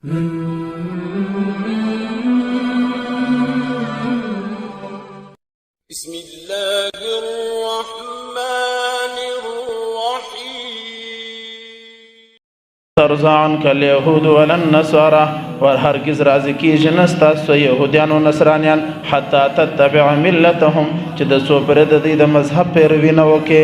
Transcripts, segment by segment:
بسم اللہ الرحمن الرحیم ترضى عنك اليهود ولا النصارى اور ہرگز راضی کیجئے نستا سو یہودیان و نصرانیان حتی تتبع ملتهم چی دسو پرد دید مذہب پیروی نو کے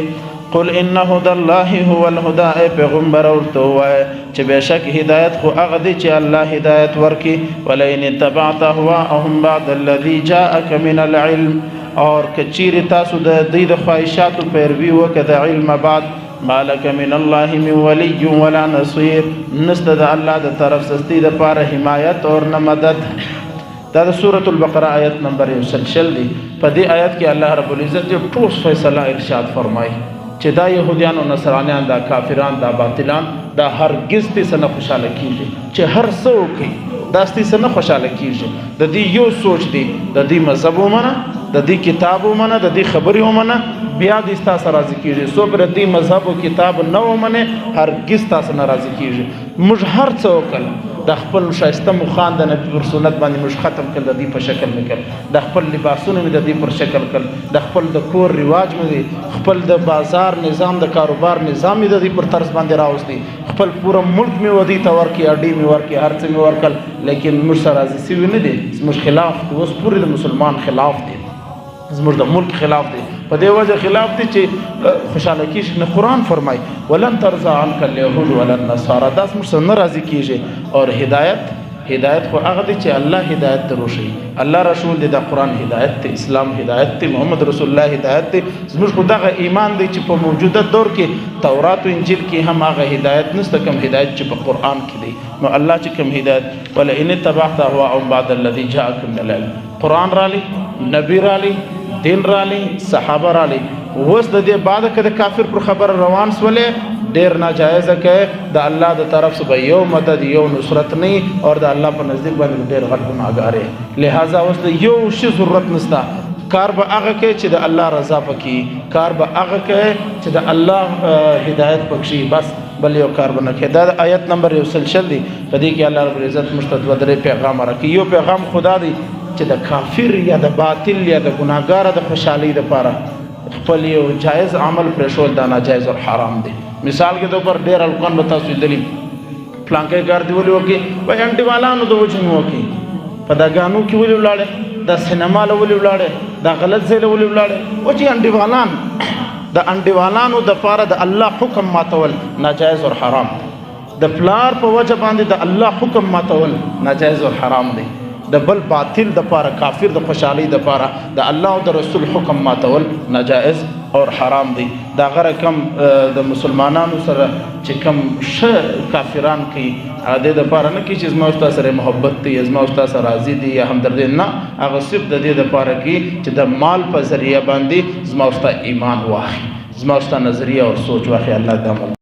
قل ان هدى الله هو الهدى اے پیغمبر اور تو ہے چی بے شک ہدایت خو اغدی چی اللہ ہدایت ورکی ولئن اتبعت اهواءهم بعد الذي جاءك من العلم اور کچیر تاسو دید خواہشات و پیروی وکد علم بعد مالک من اللہ من ولی ولا نصیر نست دا اللہ دا طرف سستی دا پار حمایت اور نمدد دا سورۃالبقرہ آیت نمبر 1 دی پا دی آیت کی اللہ رب العزت جو ٹوس فیصلہ ارشاد فرمائی چی دا یہودیان و نصرانیان دا کافران دا باطلان دا ہرگز تی سن خوشحال کیجئے چی ہر سو کی داستی سن خوشحال کیجئے دا دی یو سوچ دی دا دی مذہب منا دا دی کتاب منا دا دی خبری منا بیا دی ستا سا راضی کیجئے سو پر دی مذہب و کتاب نو منے ہرگز تا سا راضی کیجئے مجھ ہر چوکل دا خپل شایسته مخان دا نبی پر سنت باندې مش ختم کل دا دی پر شکل نکل دا خپل لباسون میں دا دی پر شکل کل دا خپل دا کور رواج میں دی خپل دا بازار نظام دا کاروبار نظام میں دا دی پر طرز باندې راوز دی خپل پورا ملک میں ودی تا ورکی اڈی میں ورکی ہر چی میں ورکل لیکن مش سا راضی سیوی ندی مش خلاف دی اس پوری دا مسلمان خلاف دی مش دا ملک خلاف دی پا دے وجہ خلاف دی چی خوشحالکیش نے قرآن فرمائی ولن ترضى عنك اليهود ولا النصارى داس مش سن راضی کیجئے اور ہدایت کو اغدی چی اللہ ہدایت تے روشی اللہ رسول دے دا قرآن ہدایت تے اسلام ہدایت تے محمد رسول اللہ ہدایت تے مش خدا کا ایمان دے چی پا موجودہ دور کے تورات و انجیل کی ہم آغا ہدایت نستا کم ہدایت چی پا قرآن کی دے نو اللہ چی کم ہدایت وَلَئِنِ اتَّبَعْتَ أَهْوَاءَهُمْ بَعْدَ الَّذِي جَاءَكَ مِنَ الْعِلْمِ قرآن رالی نبی رالی دین رالی صحابہ رالی وست دے بعد کدے کافر پر خبر روان سولے دیر ناجائز ہے دا اللہ دا طرف سے یو مدد یو نصرت نہیں اور دا اللہ پر نزدیک بانی دیر غلط گناہگارے لہذا وست یو شی ضرورت نستا کار با آغا کے چی دا اللہ رضا پکی کار با آغا کے چی دا اللہ ہدایت پکشی بس بل یو کار بنکے دا آیت نمبر 1 دی پدی کہ اللہ رب العزت مشتد ودرے پیغام رکی یو پیغام خدا دی چی دا کافر یا دا باطل یا دا گناہگار دا خوشحالی دا پارا خپل یو جائز عمل پریشول دا ناجائز اور حرام دی مثال کے طور پر دیر القان بتا سوی دلی پلانکے گار دی ولی وکی بھائی انٹی والانو دو وجہ میں وکی پا دا گانو کی ولی ولاڑے دا سینما ولی ولاڑے دا غلط زیل ولی ولاڑے وچی انٹی والانو دا پارا دا اللہ حکم ماتول ناجائز اور حرام دا پلار پا وجہ باندی دا اللہ حکم ماتول ناجائز اور حرام دی دا بل باطل دا پارا کافر دا خوشحالی دا پارا دا اللہ دا رسول حکم ماتول ناجائز اور حرام دی دا غر کم دا مسلمانانو سر چی کم کافران کی دے دا پارا نکی چیز ما استا سر محبت دی از ما استا سر راضی دی یا ہمدردی نا اگر صرف دا دے دا پارا کی چی دا مال پا ذریعہ باندی از ما استا ایمان واخی از ما استا نظریہ اور سوچ واخی اللہ دا مل